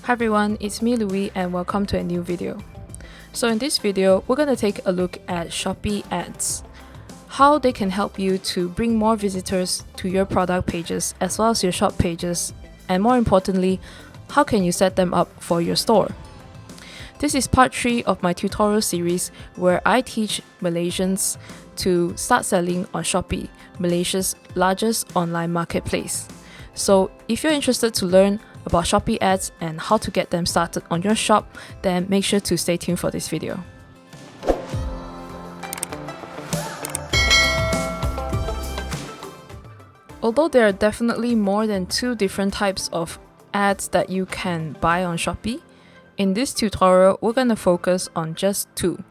Hi everyone, it's me Louie and welcome to a new video. So in this video, we're going to take a look at Shopee Ads, how they can help you to bring more visitors to your product pages as well as your shop pages, and more importantly, how can you set them up for your store. This is part 3 of my tutorial series where I teach Malaysians to start selling on Shopee, Malaysia's largest online marketplace. So if you're interested to learn about Shopee Ads and how to get them started on your shop, then make sure to stay tuned for this video. Although there are definitely more than 2 different types of ads that you can buy on Shopee, in this tutorial we're going to focus on just 2,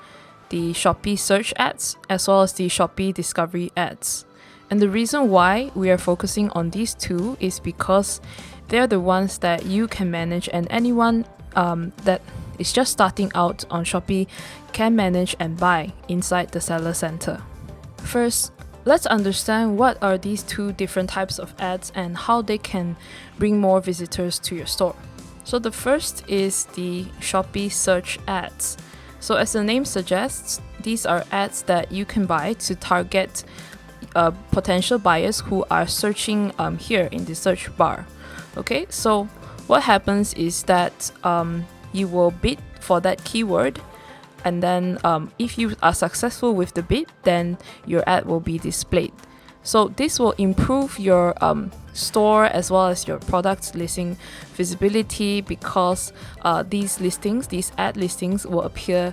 the Shopee Search Ads as well as the Shopee Discovery Ads. And the reason why we are focusing on these 2 is because they're the ones that you can manage, and anyone that is just starting out on Shopee can manage and buy inside the Seller Center. First, let's understand what are these 2 different types of ads and how they can bring more visitors to your store. So the first is the Shopee Search Ads. So as the name suggests, these are ads that you can buy to target potential buyers who are searching here in the search bar. Okay, so what happens is that you will bid for that keyword, and then if you are successful with the bid, then your ad will be displayed. So this will improve your store as well as your product listing visibility, because these ad listings will appear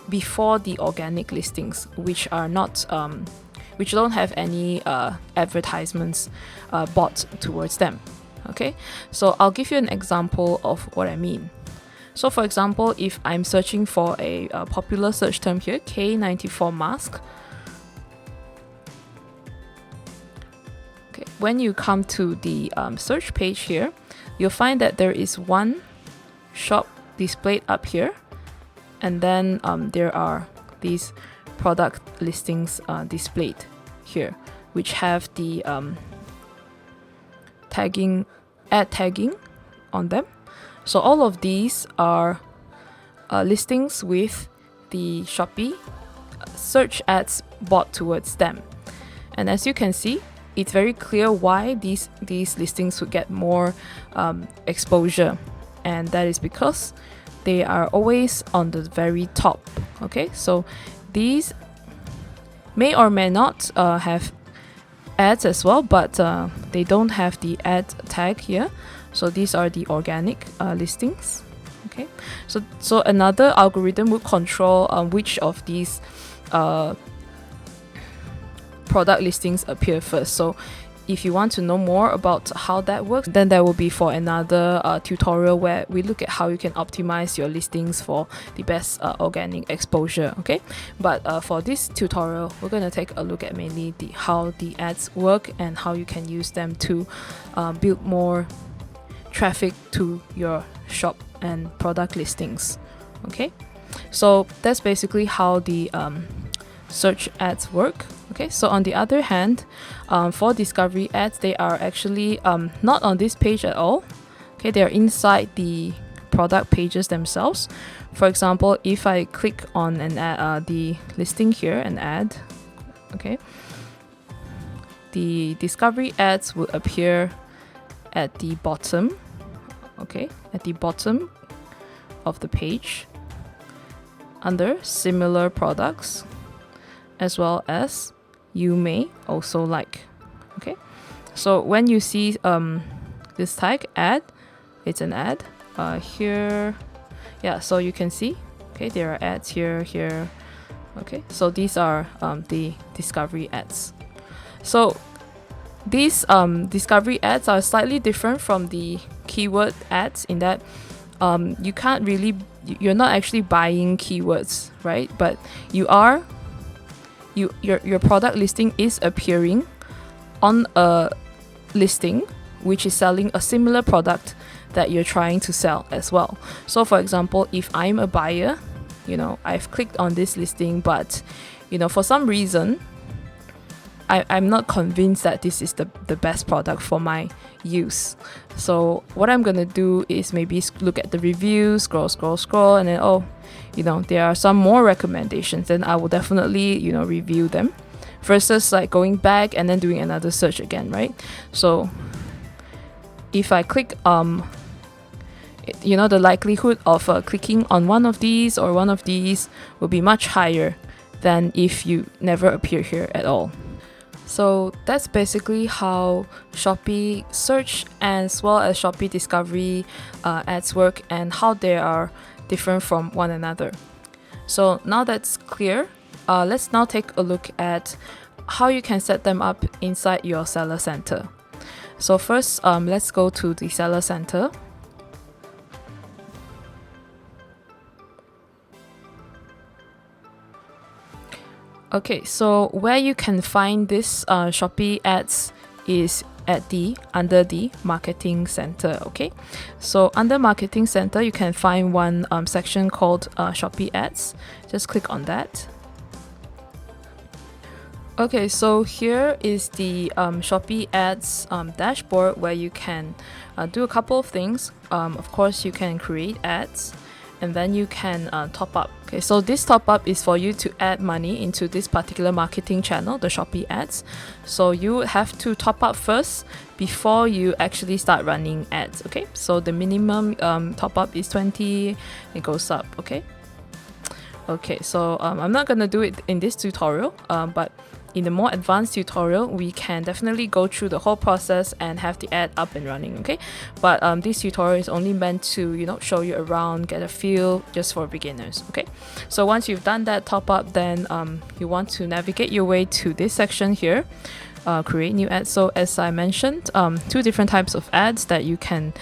before the organic listings, which are not which don't have any advertisements bought towards them. Okay, so I'll give you an example of what I mean. So for example, if I'm searching for a popular search term here, K94 mask. Okay, when you come to the search page here, you'll find that there is one shop displayed up here, and then there are these product listings displayed here, which have the ad tagging on them. So all of these are listings with the Shopee Search Ads bought towards them. And as you can see, it's very clear why these listings would get more exposure, and that is because they are always on the very top. Okay, so these may or may not have ads as well, but they don't have the ad tag here. So these are the organic listings. Okay, so another algorithm would control which of these product listings appear first. So if you want to know more about how that works, then that will be for another tutorial where we look at how you can optimize your listings for the best organic exposure. Okay, but for this tutorial, we're going to take a look at mainly how the ads work and how you can use them to build more traffic to your shop and product listings. Okay, so that's basically how the search ads work. Okay, so on the other hand, for discovery ads, they are actually not on this page at all. Okay, they are inside the product pages themselves. For example, if I click on an ad, the listing here, an ad, okay, the discovery ads will appear at the bottom. Okay, at the bottom of the page under similar products, as well as you may also like. Okay, so when you see this tag ad, it's an ad here. Yeah, so you can see, okay, there are ads here. Okay, so these are the discovery ads. So these discovery ads are slightly different from the keyword ads in that you're not actually buying keywords, right? But your product listing is appearing on a listing which is selling a similar product that you're trying to sell as well. So for example, if I'm a buyer, I've clicked on this listing, but for some reason I'm not convinced that this is the best product for my use. So what I'm gonna do is maybe look at the reviews, scroll, and then there are some more recommendations, then I will definitely review them, versus like going back and then doing another search again, right? So if I click the likelihood of clicking on one of these or one of these will be much higher than if you never appear here at all. So that's basically how Shopee Search as well as Shopee Discovery Ads work, and how they are different from one another. So now that's clear, let's now take a look at how you can set them up inside your Seller Center. So first, let's go to the Seller Center. Okay, so where you can find this Shopee Ads is under the Marketing Center. Okay, so under Marketing Center, you can find one section called Shopee Ads. Just click on that. Okay, so here is the Shopee Ads dashboard, where you can do a couple of things. Of course, you can create ads, and then you can top up. Okay, so this top up is for you to add money into this particular marketing channel, the Shopee Ads. So you have to top up first before you actually start running ads. Okay, so the minimum top up is 20, it goes up. Okay, so I'm not gonna do it in this tutorial, but in the more advanced tutorial, we can definitely go through the whole process and have the ad up and running. Okay, but this tutorial is only meant to show you around, get a feel, just for beginners. Okay, so once you've done that top up, then you want to navigate your way to this section here, create new ads. So as I mentioned, two different types of ads that you can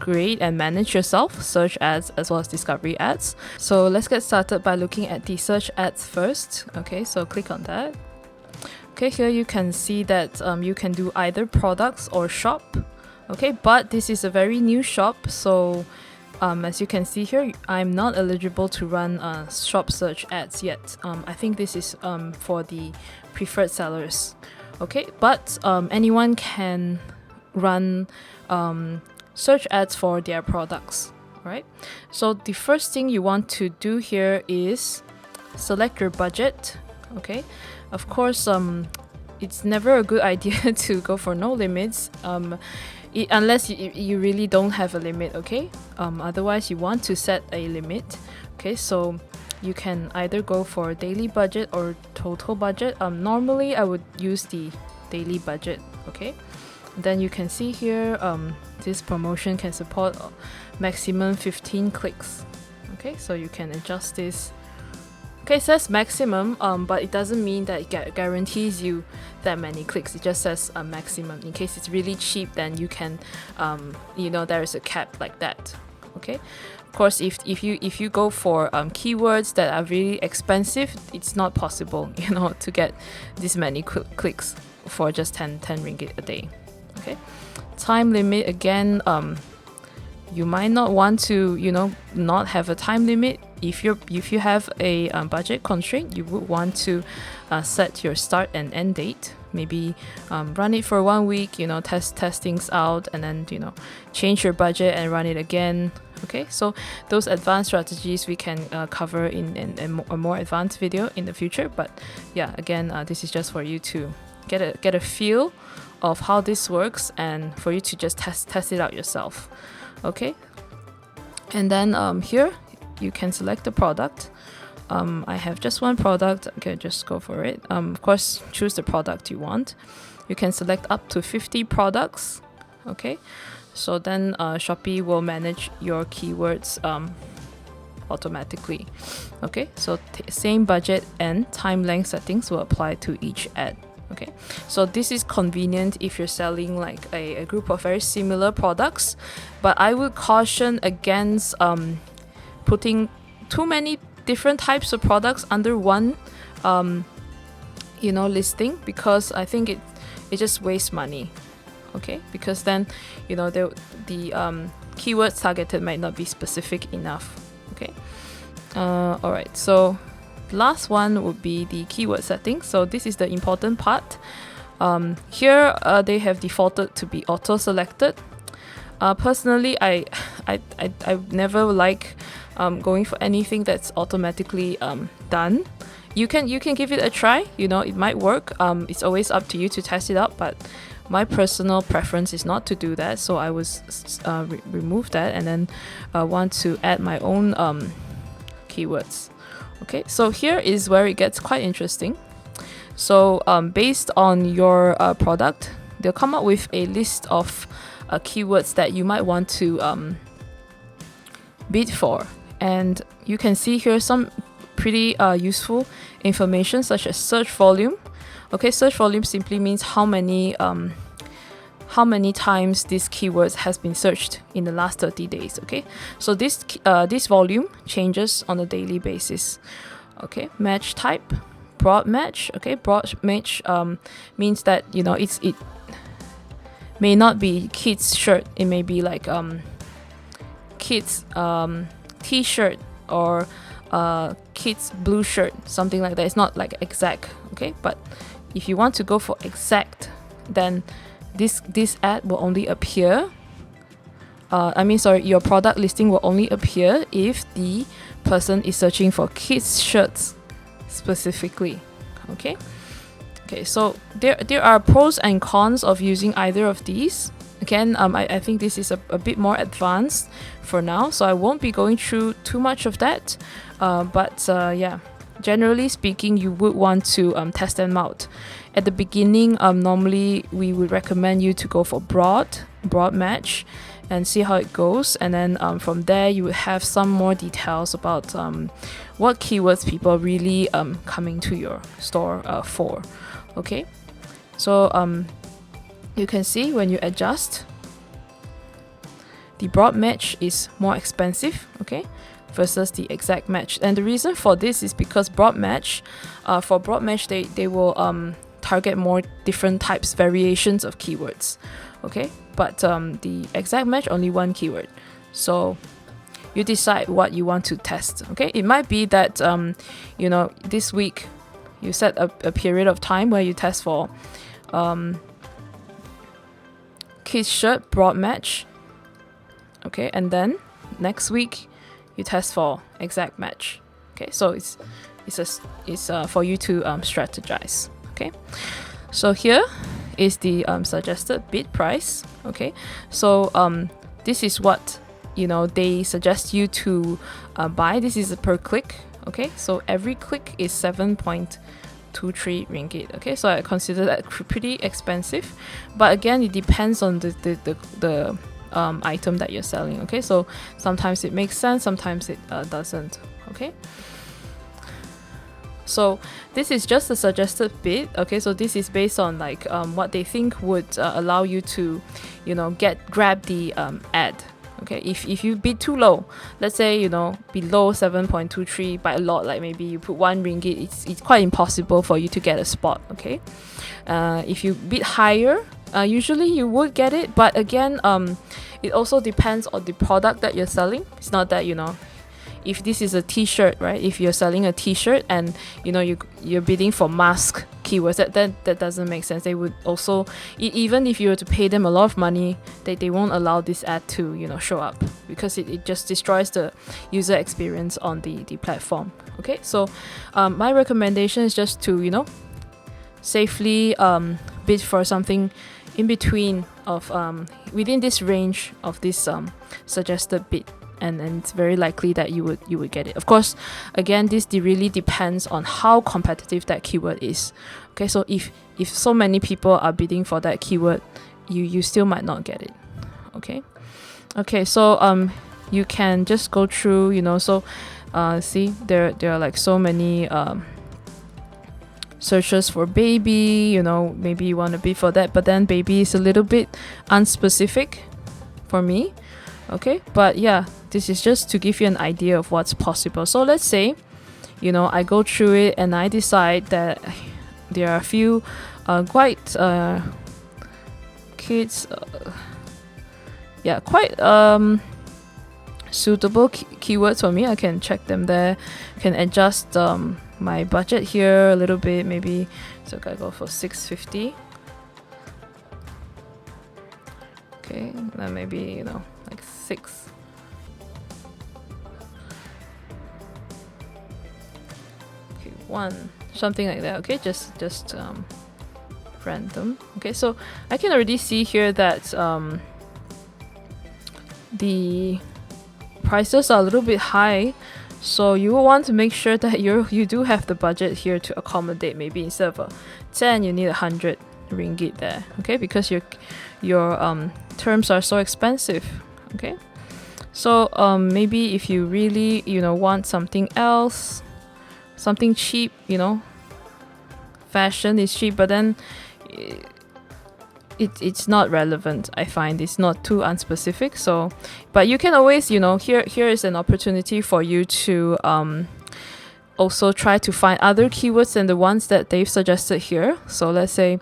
create and manage yourself: search ads as well as discovery ads. So let's get started by looking at the search ads first. Okay, so click on that. Okay, here you can see that you can do either products or shop. Okay, but this is a very new shop, so as you can see here, I'm not eligible to run shop search ads yet. I think this is for the preferred sellers. Okay, but anyone can run search ads for their products. Alright, so the first thing you want to do here is select your budget. Okay, of course, it's never a good idea to go for no limits, unless you really don't have a limit. Okay, otherwise you want to set a limit. Okay, so you can either go for daily budget or total budget. Normally I would use the daily budget. Okay, then you can see here, this promotion can support maximum 15 clicks. Okay, so you can adjust this. Okay, it says maximum, but it doesn't mean that it guarantees you that many clicks. It just says a maximum. In case it's really cheap, then you can, there is a cap like that. Okay, of course, if you go for keywords that are really expensive, it's not possible, to get this many clicks for just 10 ringgit a day. Okay, time limit, again, you might not want to not have a time limit. If you have a budget constraint, you would want to set your start and end date. Maybe run it for 1 week, test things out, and then change your budget and run it again. Okay, so those advanced strategies we can cover in a more advanced video in the future. But yeah, again, this is just for you to get a feel of how this works, and for you to just test it out yourself. Okay, and then here you can select the product. I have just one product. Okay, just go for it. Of course, choose the product you want. You can select up to 50 products. Okay, so then Shopee will manage your keywords automatically. Okay, so same budget and time length settings will apply to each ad. Okay, so this is convenient if you're selling like a group of very similar products, but I would caution against putting too many different types of products under one listing, because I think it just wastes money. Okay, because then the keywords targeted might not be specific enough. Okay, all right, so The last one would be the keyword settings. So this is the important part. Here they have defaulted to be auto selected. Personally, I never like going for anything that's automatically done. You can give it a try. It might work. It's always up to you to test it out, but my personal preference is not to do that, so I was remove that and then want to add my own keywords. Okay, so here is where it gets quite interesting. So based on your product, they'll come up with a list of keywords that you might want to bid for, and you can see here some pretty useful information such as search volume. Okay, search volume simply means how many times this keyword has been searched in the last 30 days. Okay, so this volume changes on a daily basis. Okay, match type, broad match. Okay, broad match means that it may not be kids shirt. It may be like kids t-shirt or kids blue shirt, something like that. It's not like exact. Okay, but if you want to go for exact, then this ad will only appear. Your product listing will only appear if the person is searching for kids shirts specifically. Okay, so there are pros and cons of using either of these. Again, I think this is a bit more advanced for now, so I won't be going through too much of that. But generally speaking, you would want to test them out. At the beginning, normally we would recommend you to go for broad match and see how it goes, and then from there you would have some more details about what keywords people are really coming to your store for. Okay, so you can see when you adjust, the broad match is more expensive, okay, versus the exact match. And the reason for this is because broad match, they will target more different types, variations of keywords, okay, but the exact match, only one keyword. So you decide what you want to test. Okay, it might be that this week you set a period of time where you test for kids shirt broad match, okay, and then next week you test for exact match. Okay, so it's for you to strategize. Okay, so here is the suggested bid price. Okay, so this is what they suggest you to buy. This is per click. Okay, so every click is 7.23 ringgit. Okay, so I consider that pretty expensive, but again, it depends on the item that you're selling. Okay, so sometimes it makes sense, sometimes it doesn't. Okay, so this is just a suggested bid. Okay, so this is based on like what they think would allow you to grab the ad. Okay, if you bid too low, let's say below 7.23 by a lot, like maybe you put 1 ringgit, it's quite impossible for you to get a spot. Okay, if you bid higher, usually you would get it, but again, it also depends on the product that you're selling. It's not that if this is a t-shirt, right? If you're selling a t-shirt and you're bidding for mask keywords, that doesn't make sense. They would also, even if you were to pay them a lot of money, they won't allow this ad to show up, because it just destroys the user experience on the platform. Okay, so my recommendation is just to safely bid for something in between of within this range of this suggested bid. And it's very likely that you would get it. Of course, again, this really depends on how competitive that keyword is. Okay, so if so many people are bidding for that keyword, you still might not get it. Okay, so you can just go through, so see there are like so many searches for baby. Maybe you want to bid for that, but then baby is a little bit unspecific for me. Okay, but yeah, this is just to give you an idea of what's possible. So let's say I go through it and I decide that there are a few quite kids quite suitable keywords for me, I can check them there. Can adjust my budget here a little bit, maybe. So I go for 650. Okay, then maybe, you know, like 6. Okay, 1, something like that. Okay, just random. Okay, so I can already see here that the prices are a little bit high, so you will want to make sure that you do have the budget here to accommodate. Maybe instead of 10, you need 100 ringgit there. Okay, because your terms are so expensive. Okay, so maybe if you really, you know, want something else, something cheap, you know, fashion is cheap, but then it's not relevant. I find it's not too unspecific. So, but you can always, you know, here is an opportunity for you to also try to find other keywords than the ones that they've suggested here. So let's say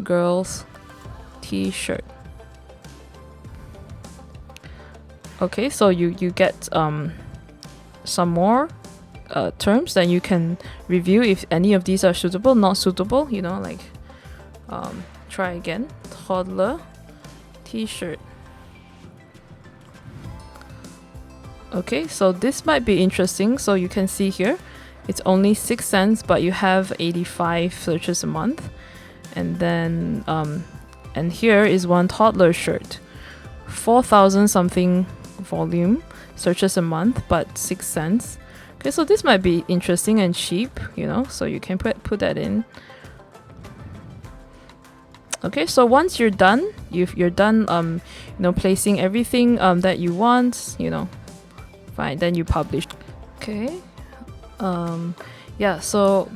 girls t-shirt. Okay, so you get some more terms, then you can review if any of these are suitable, not suitable, you know, like try again. Toddler t-shirt. Okay, so this might be interesting. So you can see here it's only 6 cents, but you have 85 searches a month. And then and here is one toddler shirt, 4,000 something volume searches a month, but 6 cents. Okay, so this might be interesting and cheap, you know, so you can put that in. Okay, so once you're done, you're done you know, placing everything that you want, you know, fine, then you publish. Okay, yeah, so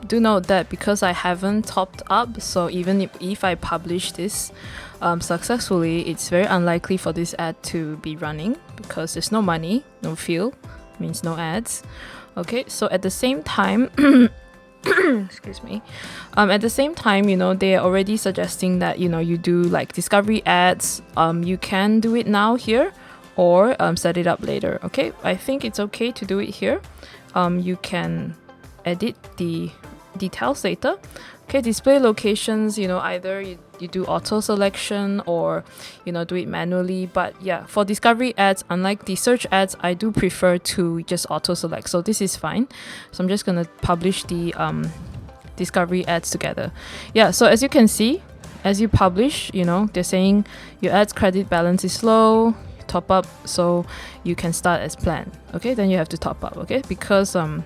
do note that because I haven't topped up, so even if I publish this successfully, it's very unlikely for this ad to be running because there's no money, no field, means no ads. Okay, so at the same time excuse me, at the same time, you know, they are already suggesting that, you know, you do like discovery ads. You can do it now here or set it up later. Okay, I think it's okay to do it here. You can edit the details later. Okay, display locations, you know, either you do auto selection or, you know, do it manually. But yeah, for discovery ads, unlike the search ads, I do prefer to just auto select. So this is fine. So I'm just gonna publish the discovery ads together. Yeah, so as you can see, as you publish, you know, they're saying your ads credit balance is low, top up, so you can start as planned. Okay, then you have to top up. Okay, because I'm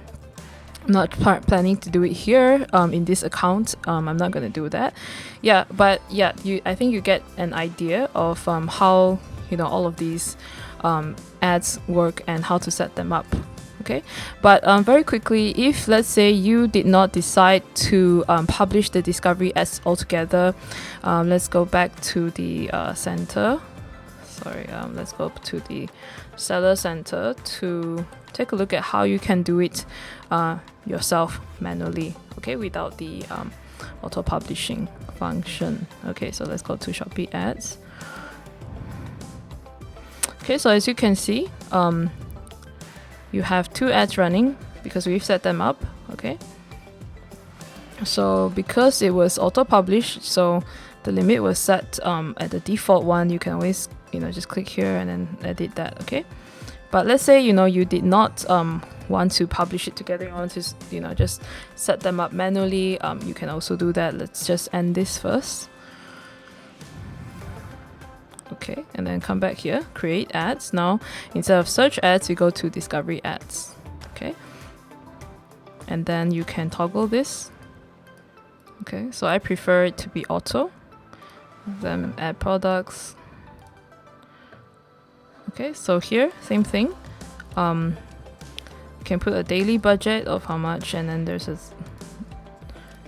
not planning to do it here in this account. I'm not gonna do that. Yeah, but yeah, I think you get an idea of how, you know, all of these ads work and how to set them up. Okay, but very quickly, if let's say you did not decide to publish the discovery ads altogether, let's go back to the center. Sorry, let's go to the seller center to take a look at how you can do it yourself manually, okay, without the auto publishing function. Okay, so let's go to Shopee Ads. Okay, so as you can see, you have 2 ads running because we've set them up. Okay, so because it was auto published, so the limit was set at the default one. You can always, you know, just click here and then edit that. Okay, but let's say, you know, you did not want to publish it together, you want to, you know, just set them up manually, you can also do that. Let's just end this first. Okay, and then come back here, create ads. Now instead of search ads, we go to discovery ads. Okay, and then you can toggle this. Okay, so I prefer it to be auto. Then add products. Okay, so here same thing. You can put a daily budget of how much, and then there's a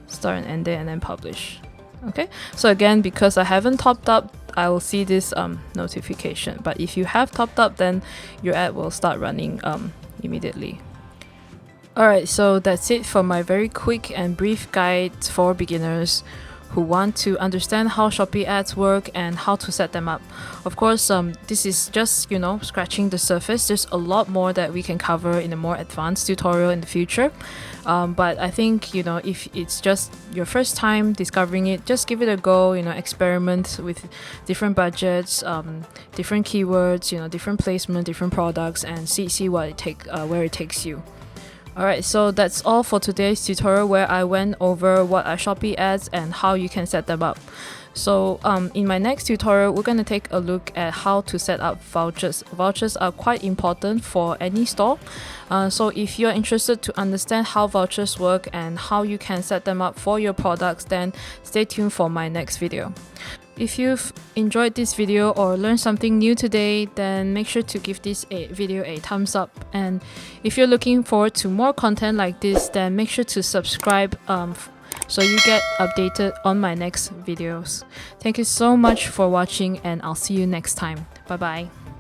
start and end date, and then publish. Okay, so again, because I haven't topped up, I will see this notification. But if you have topped up, then your ad will start running immediately. Alright, so that's it for my very quick and brief guide for beginners who want to understand how Shopee ads work and how to set them up. Of course, this is just, scratching the surface. There's a lot more that we can cover in a more advanced tutorial in the future. But I think, if it's just your first time discovering it, just give it a go, experiment with different budgets, different keywords, different placement, different products, and see what where it takes you. Alright, so that's all for today's tutorial, where I went over what are Shopee ads and how you can set them up. So in my next tutorial, we're going to take a look at how to set up vouchers. Vouchers are quite important for any store. So if you're interested to understand how vouchers work and how you can set them up for your products, then stay tuned for my next video. If you've enjoyed this video or learned something new today, then make sure to give this video a thumbs up. And if you're looking forward to more content like this, then make sure to subscribe so you get updated on my next videos. Thank you so much for watching, and I'll see you next time. Bye bye.